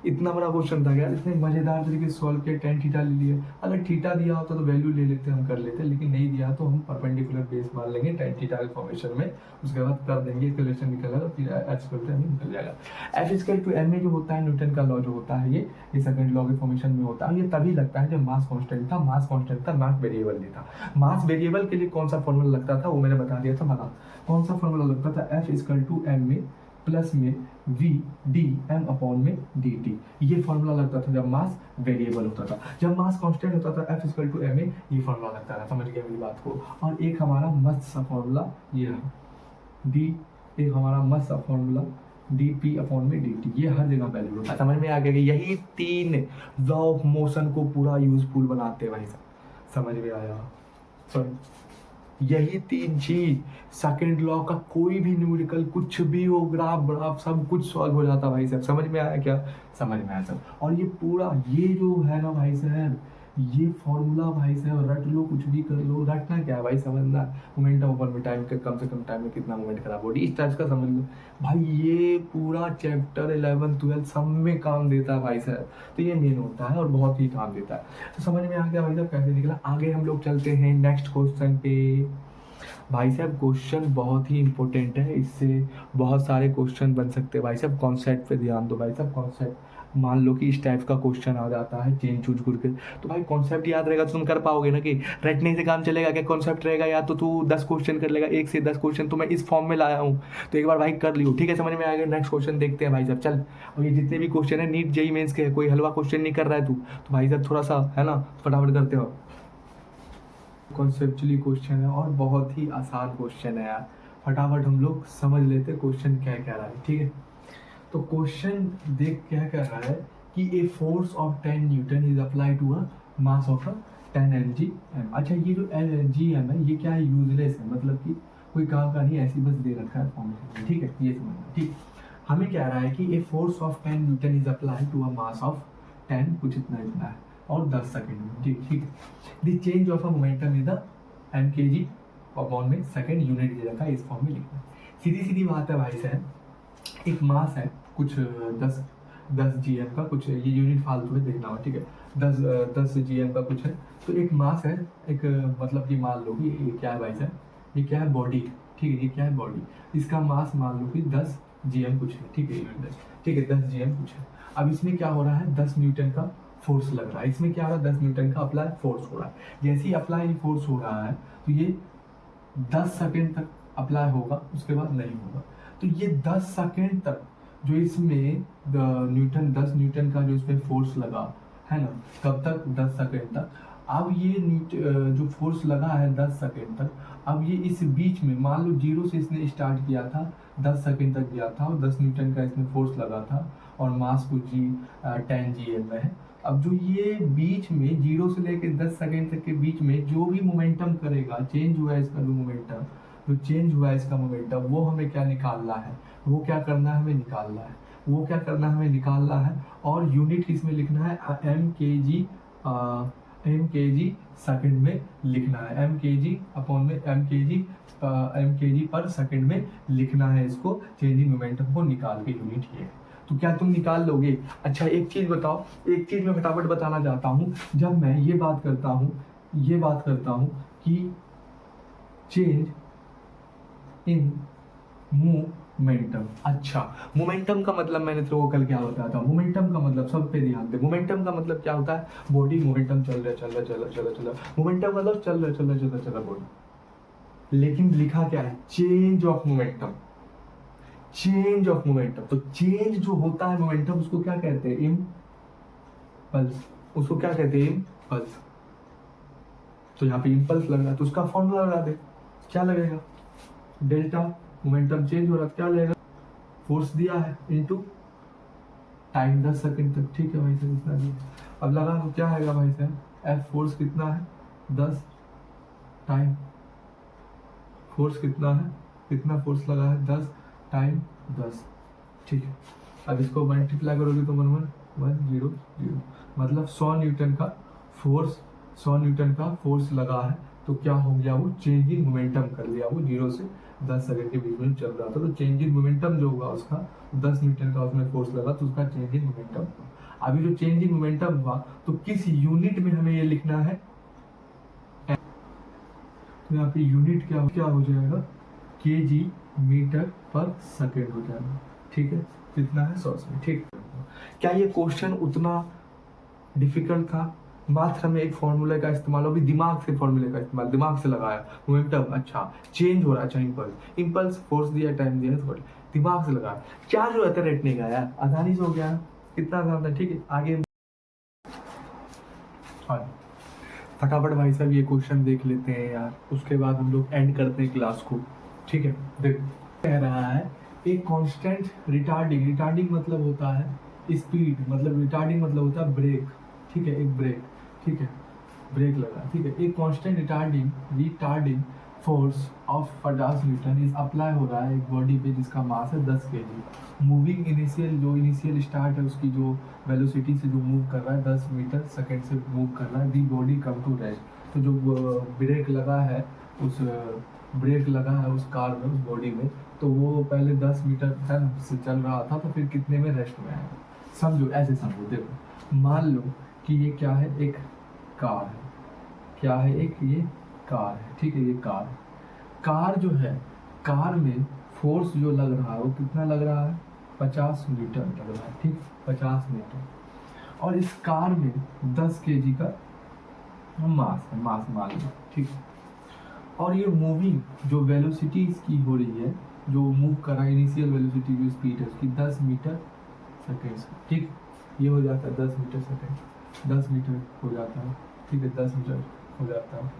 इतना बड़ा क्वेश्चन था यार, इतने मजेदार तरीके से सॉल्व किया, tan थीटा ले लिए, अगर थीटा दिया होता तो वैल्यू ले लेते, हम कर लेते, लेकिन नहीं दिया तो हम परपेंडिकुलर बेस मान लेंगे tan थीटा के फॉर्मेशन में, उसके बाद कर देंगे, एक्सेलरेशन निकलेगा, फिर F इक्वल टू ma निकल जाएगा। F इक्वल टू ma जो होता है, न्यूटन का लॉ जो होता है, ये सेकंड लॉ के फॉर्मेशन में होता है, ये तभी लगता है जब मास कांस्टेंट था, मास वेरिएबल नहीं था। मास वेरिएबल के लिए कौन सा फॉर्मूला लगता था वो मैंने बता दिया था, बता कौन सा फॉर्मूला लगता था, F equal to ma plus में v डी एम अपॉन में डी टी, ये फॉर्मूला लगता था जब मास वेरिएबल होता था। जब मास कांस्टेंट होता था F इक्वल टू ma, ये फॉर्मूला लगता था, समझ गया मेरी बात को। और एक हमारा मस्त सा फॉर्मूला ये है डी, एक हमारा मस्त सा फॉर्मूला डी पी अपॉन में डी टी, ये हर जगह वैल्यू होता है, समझ में आ गया कि यही 3 लॉ ऑफ मोशन को पूरा यूजफुल बनाते हैं भाई साहब, समझ में आया, सॉरी यही 3 चीज, सेकंड लॉ का कोई भी न्यूमेरिकल कुछ भी हो, ग्राफ सब कुछ सॉल्व हो जाता भाई साहब, समझ में आया क्या, समझ में आया सब। और ये पूरा ये जो है ना भाई साहब, ये फॉर्मूला भाई साहब रट लो, कुछ भी कर लो, रटना क्या है भाई, समझना मोमेंटम ओवर में टाइम के कम से कम टाइम में कितना मोमेंट करा बॉडी, इस टाइप का समझ लो भाई। ये पूरा चैप्टर 11 12 सब में काम देता है भाई साहब, तो ये मेन होता है और बहुत ही काम देता है। तो समझ में आ गया भाई साहब कैसे निकला। आगे हम लोग चलते हैं नेक्स्ट क्वेश्चन पे। भाई साहब क्वेश्चन बहुत ही इंपॉर्टेंट है, इससे बहुत सारे क्वेश्चन बन सकते हैं भाई साहब। कॉन्सेप्ट पे ध्यान दो भाई साहब। कॉन्सेप्ट मान लो कि इस टाइप का क्वेश्चन आ जाता है चेंज चूज करके, तो भाई कॉन्सेप्ट याद रहेगा तो तुम कर पाओगे ना, कि रटने से काम चलेगा क्या। कॉन्सेप्ट रहेगा या तो तू 10 क्वेश्चन कर लेगा, 1 से 10 क्वेश्चन तो मैं इस फॉर्म में लाया हूँ, तो एक बार भाई कर लियो, ठीक है, समझ में आ गया। नेक्स्ट क्वेश्चन देखते हैं भाई साहब, चल। और ये जितने भी क्वेश्चन है नीट जेई मेंस के, कोई हलवा क्वेश्चन नहीं कर रहा है तू, तो भाई साहब थोड़ा सा है ना फटाफट करते हो। कॉन्सेप्चुअली क्वेश्चन है और बहुत ही आसान क्वेश्चन है यार, फटाफट हम लोग समझ लेते क्वेश्चन क्या कह रहा है, ठीक है। तो क्वेश्चन देख क्या कह रहा है कि a force of 10 newton is apply to a mass of a 10 mgm। अच्छा ये जो mgm है ये क्या है, यूजलेस है, मतलब कि कोई काम का नहीं, ऐसी बस दे रखा है फॉर्मेशन, ठीक है, ये समझना, ठीक। हमें कह रहा है कि a force of 10 newton is apply to a mass of 10 कुछ इतना इतना है और 10 सेकेंड में, ठीक ठीक। The change of a momentum is the M K G upon में सेकेंड, यूनिट दे रखा है, इस फॉर्म में लिखना है। सीधी सीधी बात है भाई साहब, एक मास है कुछ 10 GM का, कुछ ये यूनिट फालतू है देखना होगा, ठीक है, 10 GM का कुछ है। तो एक मास है, एक मतलब कि मान लो कि ये क्या है भाई साहब, ये क्या है बॉडी, ठीक है, ये क्या है बॉडी, इसका मास मान लो कि 10 GM कुछ है, ठीक है, यूनिट, ठीक है, 10 GM कुछ है। अब इसमें क्या हो रहा है, 10 न्यूटन का फोर्स लग रहा है, इसमें क्या हो रहा है, 10 न्यूटन का अप्लाई फोर्स हो रहा है। जैसे ही अप्लाई फोर्स हो रहा है तो ये 10 सेकेंड तक अप्लाई होगा, उसके बाद नहीं होगा। तो ये 10 सेकेंड तक जो इसमें न्यूटन 10 न्यूटन का जो इसमें फोर्स लगा है ना, कब तक, 10 सेकेंड तक। अब ये जो फोर्स लगा है 10 सेकेंड तक, अब ये इस बीच में मान लो 0 से इसने स्टार्ट किया था, 10 सेकेंड तक गया था और 10 न्यूटन का इसमें फोर्स लगा था और मास कुछ 10 GM में है। अब जो ये बीच में 0 से लेकर 10 सेकेंड तक के बीच में जो भी मोमेंटम करेगा, चेंज हुआ है इसका जो मोमेंटम, जो चेंज हुआ है इसका मोमेंटम, वो हमें क्या निकालना है, वो क्या करना है हमें निकालना है, वो क्या करना है हमें निकालना है। और यूनिट किसमें लिखना है, एम के जी सेकेंड में लिखना है, एम के जी अपॉन में एम के जी पर सेकेंड में लिखना है इसको, चेंजिंग मोमेंटम को निकाल के यूनिट ये। तो क्या तुम निकाल लोगे। अच्छा एक चीज बताओ, एक चीज मैं फटाफट बताना चाहता हूँ, जब मैं ये बात करता हूँ कि चेंज इन मोमेंटम। अच्छा मोमेंटम का मतलब मैंने तेरे को कल क्या बताया था, मोमेंटम का मतलब सब पे ध्यान दे। मोमेंटम का मतलब क्या होता है, बॉडी मोमेंटम चल रहा मोमेंटम मतलब चल रहा बॉडी। लेकिन लिखा क्या है, change of momentum, change of momentum. तो चेंज जो होता है मोमेंटम उसको क्या कहते हैं, इम्पल्स, उसको क्या कहते हैं, इम्पल्स। तो यहाँ पे इम्पल्स लग रहा है तो उसका फॉर्मूला लगा दे, क्या लगेगा, डेल्टा मोमेंटम चेंज हो रहा है, क्या लगेगा, फोर्स दिया है इनटू टाइम 10 सेकंड तक, ठीक है भाई साहब इतना दिया। अब लगा तो क्या आएगा भाई साहब, एफ फोर्स कितना है 10 टाइम फोर्स कितना है, कितना फोर्स लगा है 10 टाइम 10, ठीक है। अब इसको मल्टीप्लाई करोगे तो 110 मतलब 100 न्यूटन का फोर्स, 100 न्यूटन का फोर्स लगा है। तो क्या हो गया, वो चेंज इन मोमेंटम कर लिया, वो 0 से 10 सेकंड के बीच में चल रहा था, तो चेंज इन मोमेंटम जो होगा उसका 10 न्यूटन का उसमें फोर्स लगा तो उसका चेंज इन मोमेंटम। अभी जो चेंज इन मोमेंटम हुआ तो किस यूनिट में हमें ये लिखना है, तो यहाँ पे यूनिट क्या हो जाएगा, केजी मीटर पर सेकेंड हो जाएगा, ठीक है, कितना है 100 से, ठीक। क्या ये क्वेश्चन उतना डिफिकल्ट था, मात्र में एक फॉर्मूले का इस्तेमाल, अभी दिमाग से फॉर्मूले का इस्तेमाल, दिमाग से लगाया मोमेंटम, अच्छा चेंज हो रहा है, अच्छा इम्पल्स फोर्स दिया टाइम दिया, दिमाग से लगाया, क्या जो है रटने का यार, आसानी से हो गया, कितना आसान था, ठीक है। आगे फटाफट भाई साहब ये क्वेश्चन देख लेते हैं यार, उसके बाद हम लोग एंड करते हैं क्लास को, ठीक है। देखो कह रहा है एक कांस्टेंट रिटार्डिंग मतलब होता है स्पीड, मतलब रिटार्डिंग मतलब होता है ब्रेक, ठीक है, एक ब्रेक, ठीक है, ब्रेक लगा, ठीक है। एक constant retarding force of 50 Newton is apply हो रहा है एक बॉडी पे जिसका मास है 10 केजी। मूविंग इनिशियल स्टार्ट है उसकी जो वेलोसिटी से जो मूव कर रहा है 10 मीटर सेकेंड से मूव कर रहा है। The body come to rest, तो जो ब्रेक लगा है उस कार में, उस बॉडी में, तो वो पहले 10 मीटर है ना से चल रहा था, तो फिर कितने में रेस्ट में आएगा। समझो, ऐसे समझो, देखो मान लो कि ये क्या है, एक कार है, क्या है, एक ये कार है, ठीक है, ये कार है। कार जो है, कार में फोर्स जो लग रहा है वो कितना लग रहा है, 50 न्यूटन लग रहा है, ठीक, 50 न्यूटन। और इस कार में 10 केजी का मास है, मास मान लो, ठीक। और ये मूविंग जो वेलोसिटी इसकी हो रही है, जो मूव कर रहा है, इनिशियल वेलोसिटी जो स्पीड है उसकी 10 मीटर सेकेंड से, ठीक, ये हो जाता है 10 मीटर सेकेंड, 10 मीटर हो जाता है, ठीक है, 10 मीटर हो जाता है।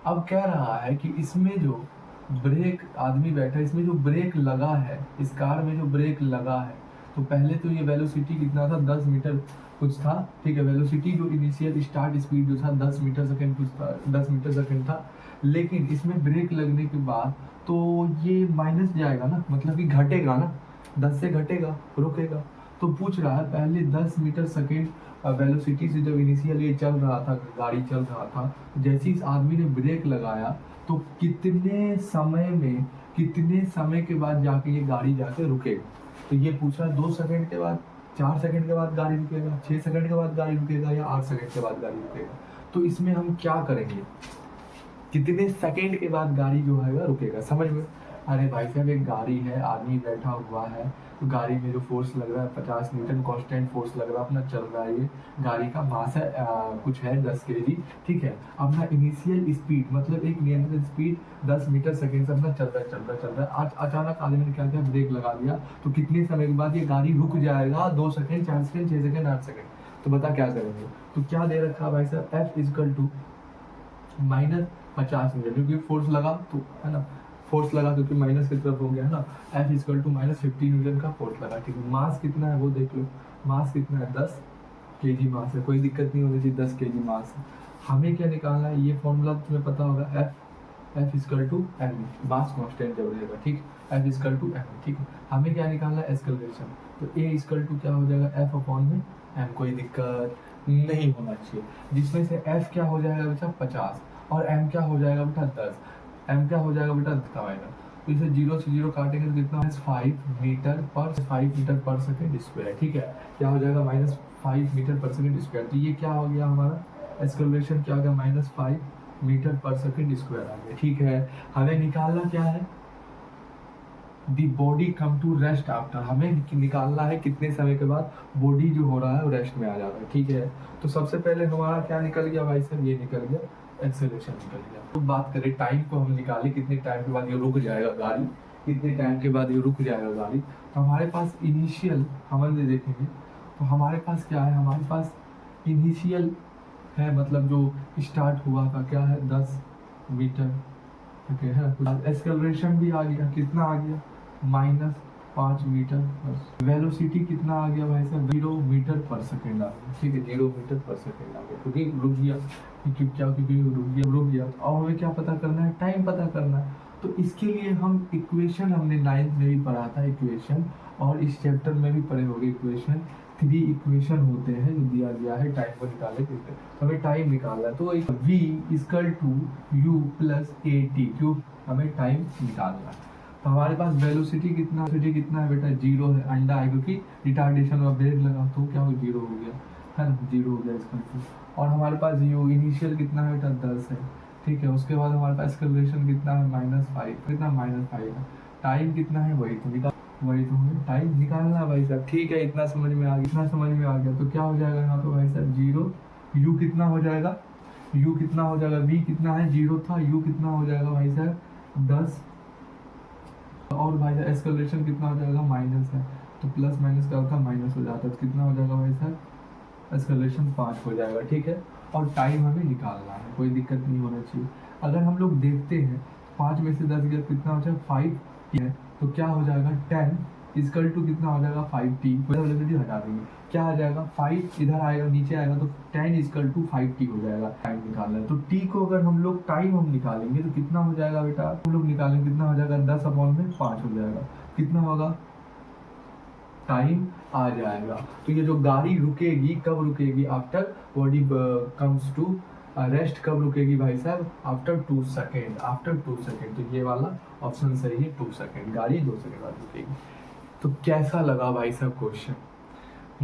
अब कह रहा है कि इसमें जो ब्रेक आदमी बैठा है, इसमें जो ब्रेक लगा है, इस कार में जो ब्रेक लगा है, तो पहले तो ये वेलोसिटी कितना था, 10 मीटर कुछ था, ठीक है, वेलोसिटी जो इनिशियल स्टार्ट स्पीड जो था 10 मीटर सेकेंड कुछ था, 10 मीटर सेकेंड था। लेकिन इसमें ब्रेक लगने के बाद तो ये माइनस जाएगा ना, मतलब कि घटेगा ना, 10 से घटेगा, रुकेगा। तो पूछ रहा है पहले 10 मीटर सेकेंड वेलोसिटी से जब इनिशियल ये चल रहा था, गाड़ी चल रहा था, जैसे इस आदमी ने ब्रेक लगाया तो कितने समय के बाद जाके ये गाड़ी जाके रुकेगा। तो ये पूछ रहा है 2 सेकंड के बाद, 4 सेकंड के बाद गाड़ी रुकेगा, 6 सेकंड के बाद गाड़ी रुकेगा, या 8 सेकंड के बाद गाड़ी रुकेगा। तो इसमें हम क्या करेंगे, कितने सेकंड के बाद गाड़ी जो है रुकेगा, समझ में। अरे भाई साहब, एक गाड़ी है, आदमी बैठा हुआ है, तो गाड़ी में जो फोर्स लग रहा है 50 न्यूटन कांस्टेंट फोर्स लग रहा है, अपना चल रहा है, ये गाड़ी का मास है कुछ है 10 केजी, ठीक है। अपना इनिशियल स्पीड मतलब एक नियंत्रित स्पीड 10 मीटर सेकेंड से अपना चल रहा है। आज अचानक आदमी ने क्या किया, ब्रेक लगा दिया, तो कितने समय के बाद ये गाड़ी रुक जाएगा, 2 सेकेंड, 4 सेकेंड, 6 सेकेंड, 8 सेकेंड। तो बता क्या करेंगे। तो क्या दे रखा है भाई साहब, एफ इजकल टू -50 न्यूटन, क्योंकि फोर्स लगा तो है ना, फोर्स लगा क्योंकि माइनस की तरफ हो गया है ना, एफ इजकल टू -50 न्यूटन का फोर्स लगा, ठीक है। मास कितना है वो देख लो, मास कितना है, 10 केजी मास है, कोई दिक्कत नहीं होनी चाहिए, 10 केजी मास है। हमें क्या निकालना है, ये फॉर्मूला तुम्हें पता होगा, F equal to M, mass constant जब रहेगा, ठीक, एफ इजकल टू एम, ठीक है। हमें क्या निकालना है, एक्सेलरेशन, तो ए इजकल टू क्या हो जाएगा, एफ अपॉन में एम, कोई दिक्कत नहीं होना चाहिए। जिसमें से एफ क्या हो जाएगा बेटा, 50, और एम क्या हो जाएगा बेटा, 10। एम क्या हो जाएगा बेटा, बताएगा, तो इसे 0 से 0 काटेंगे तो कितना है, 5 मीटर पर सेकेंड स्क्वायर, ठीक है। क्या हो जाएगा, -5 मीटर पर सेकेंड स्क्वायर। तो ये क्या हो गया हमारा, एक्सेलरेशन क्या हो गया, -5 मीटर पर सेकेंड स्क्वायर आ गया, ठीक है। हमें निकालना क्या है, the body come to rest after, हमें निकालना है कितने समय के बाद बॉडी जो हो रहा है वो रेस्ट में आ जा रहा है, ठीक है। तो सबसे पहले हमारा क्या निकल गया भाई साहब, ये निकल गया, एक्सेलरेशन निकल गया। तो बात करें टाइम को, हम निकाले कितने टाइम के बाद ये रुक जाएगा गाड़ी, कितने टाइम के बाद ये रुक जाएगा गाड़ी। तो हमारे पास इनिशियल हम देखेंगे, तो हमारे पास क्या है, हमारे पास इनिशियल है, मतलब जो स्टार्ट हुआ था क्या है, 10 मीटर, ठीक है। एक्सेलरेशन भी आ गया, कितना आ गया, -5 मीटर, बस। वेलोसिटी कितना आ गया भाई साहब, 0 मीटर पर सेकेंड आ गया, ठीक है, 0 मीटर पर सेकेंड आ गया, क्योंकि रुक गया, क्योंकि रुक गया। तो अब हमें क्या पता करना है, टाइम पता करना है। तो इसके लिए हम इक्वेशन, हमने 9th में भी पढ़ा था इक्वेशन, और इस चैप्टर में भी पढ़े होंगे इक्वेशन। 3 इक्वेशन होते हैं जो दिया गया है टाइम को निकालने के लिए। तो हमें टाइम निकालना है, तो v equal to u plus A T, क्यों, हमें टाइम निकालना है। तो हमारे पास वेलोसिटी कितना है बेटा, 0 है, अंडा है, क्योंकि रिटार्डेशन और ब्रेक लगा तो क्या हो, 0 हो गया है ना, 0 हो गया इसका। और हमारे पास यू इनिशियल कितना है बेटा, 10 है, ठीक है। उसके बाद हमारे पास एक्सेलरेशन कितना है, -5, कितना, -5 है। टाइम कितना है, वही तो हमें टाइम निकालना है भाई साहब, ठीक है। इतना समझ में आ गया, तो क्या हो जाएगा यहाँ पे भाई साहब, 0, यू कितना हो जाएगा, वी कितना है, 0 था, यू कितना हो जाएगा भाई साहब, 10, और भाई साहब एक्सेलरेशन कितना हो जाएगा, माइनस है, तो प्लस माइनस क्या होता है, माइनस हो जाता है, तो कितना हो जाएगा भाई साहब, एक्सेलरेशन 5 हो जाएगा, ठीक है। और टाइम हमें निकालना है, कोई दिक्कत नहीं होना चाहिए। अगर हम लोग देखते हैं 5 में से 10 गया कितना हो जाएगा, 5 है, तो क्या हो जाएगा, 10 इक्वल टू कितना हो जाएगा 5t, वेलोसिटी हटा देंगे, क्या आ जाएगा 5 इधर आएगा नीचे आएगा तो tan इक्वल टू 5t हो जाएगा। टाइम निकालना है तो t को अगर हम लोग टाइम हम निकालेंगे तो कितना हो जाएगा बेटा, हम लोग निकालेंगे कितना हो जाएगा 10/5 हो जाएगा, कितना होगा टाइम आ जाएगा। तो ये जो गाड़ी रुकेगी कब रुकेगी, after body comes to rest, कब रुकेगी भाई साहब, आफ्टर 2 सेकेंड, आफ्टर 2 सेकेंड। तो ये वाला ऑप्शन सही है, 2 सेकेंड, गाड़ी 2 सेकेंड बाद रुकेगी। तो कैसा लगा भाई साहब क्वेश्चन,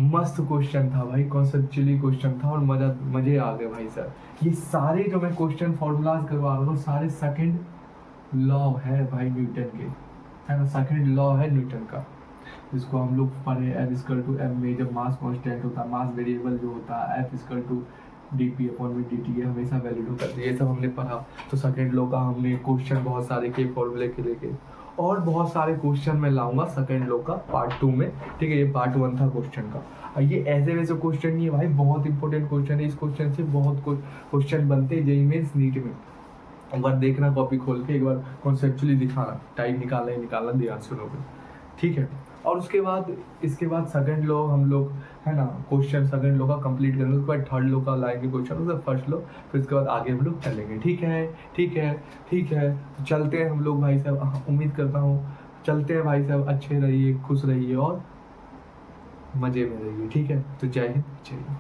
मस्त क्वेश्चन था भाई, कॉन्सेप्चुअली क्वेश्चन था और मजे आ गए भाई साहब। ये सारे जो मैं क्वेश्चन फॉर्मूलाज करवा रहा हूँ सारे सेकंड लॉ है भाई न्यूटन के, है ना, सेकंड लॉ है न्यूटन का, जिसको हम लोग पढ़े एफ इक्वल टू एम में जब मास कांस्टेंट होता है, मास वेरिएबल जो होता है F equal to dp upon में dt है, हमेशा वैल्यू होता है, ये सब हमने पढ़ा। तो सेकंड लॉ का हमने क्वेश्चन बहुत सारे के फॉर्मूले के लेके और बहुत सारे क्वेश्चन मैं लाऊंगा सेकंड लॉ का पार्ट 2 में, ठीक है। ये पार्ट 1 था क्वेश्चन का, और ये ऐसे वैसे क्वेश्चन नहीं है भाई, बहुत इंपॉर्टेंट क्वेश्चन है। इस क्वेश्चन से बहुत क्वेश्चन बनते हैं जेईई मेंस नीट में। एक बार देखना कॉपी खोल के, एक बार कॉन्सेप्चुअली दिखाना, टाइम निकालना ही निकालना, ध्यान सुनोगे, ठीक है। और उसके बाद इसके बाद सेकंड लॉ हम लोग, है ना, क्वेश्चन सेकंड लॉ का कंप्लीट करेंगे, उसके बाद थर्ड लॉ का लाएंगे क्वेश्चन, उसके फर्स्ट लॉ, फिर इसके बाद आगे हम लोग चलेंगे, ठीक है, ठीक है, ठीक है। तो चलते हैं हम लोग भाई साहब, उम्मीद करता हूँ चलते हैं भाई साहब, अच्छे रहिए, खुश रहिए और मज़े में रहिए, ठीक है। तो जय हिंद, जय हिंद।